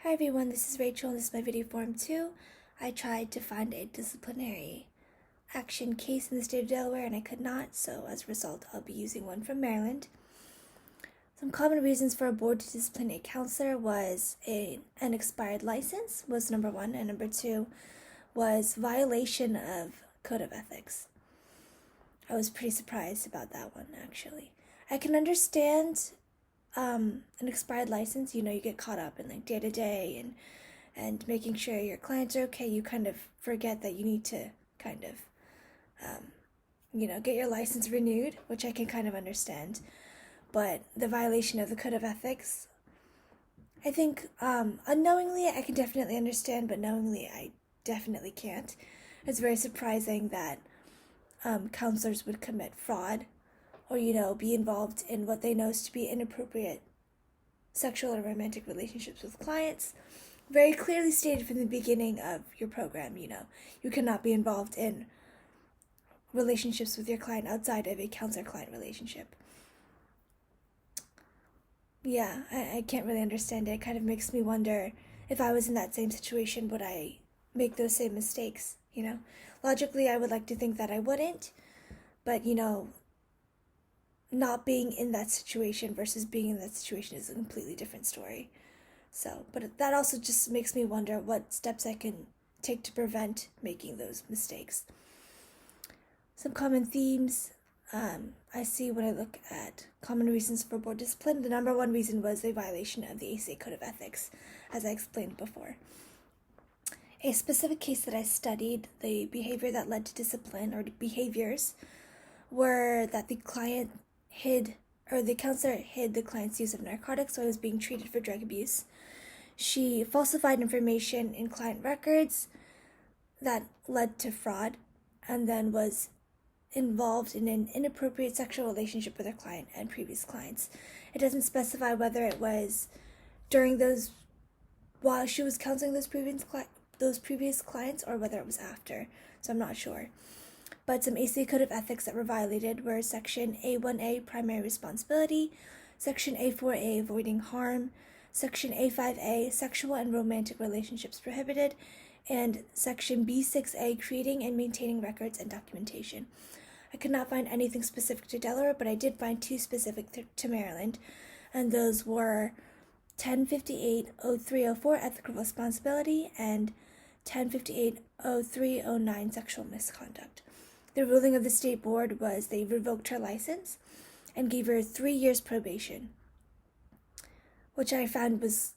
Hi everyone, this is Rachel and this is my video form 2. I tried to find a disciplinary action case in the state of Delaware and I could not, so as a result I'll be using one from Maryland. Some common reasons for a board to discipline a counselor was an expired license was number one, and number two was violation of code of ethics. I was pretty surprised about that one actually. I can understand an expired license, you get caught up in like day to day and making sure your clients are okay. You kind of forget that you need to kind of, get your license renewed, which I can kind of understand. But the violation of the code of ethics, I think unknowingly I can definitely understand, but knowingly I definitely can't. It's very surprising that counselors would commit fraud or, be involved in what they know to be inappropriate sexual or romantic relationships with clients. Very clearly stated from the beginning of your program, you cannot be involved in relationships with your client outside of a counselor-client relationship. Yeah, I can't really understand it. It kind of makes me wonder if I was in that same situation, would I make those same mistakes, Logically, I would like to think that I wouldn't, but, not being in that situation versus being in that situation is a completely different story. So, but that also just makes me wonder what steps I can take to prevent making those mistakes. Some common themes I see when I look at common reasons for board discipline. The number one reason was a violation of the ACA Code of Ethics, as I explained before. A specific case that I studied, the behavior that led to discipline, or behaviors, were that the counselor hid the client's use of narcotics while he was being treated for drug abuse. She falsified information in client records that led to fraud, and then was involved in an inappropriate sexual relationship with her client and previous clients. It doesn't specify whether it was while she was counseling those previous clients or whether it was after, so I'm not sure. But some ACA Code of Ethics that were violated were Section A1A, Primary Responsibility, Section A4A, Avoiding Harm, Section A5A, Sexual and Romantic Relationships Prohibited, and Section B6A, Creating and Maintaining Records and Documentation. I could not find anything specific to Delaware, but I did find two specific to Maryland, and those were 1058-0304, Ethical Responsibility, and 1058-0309, Sexual Misconduct. The ruling of the state board was they revoked her license and gave her 3 years probation, which I found was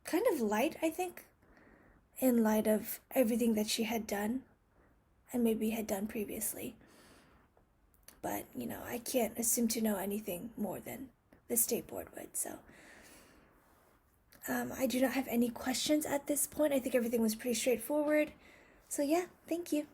kind of light, I think, in light of everything that she had done and maybe had done previously. But, I can't assume to know anything more than the state board would, so. I do not have any questions at this point. I think everything was pretty straightforward. So yeah, thank you.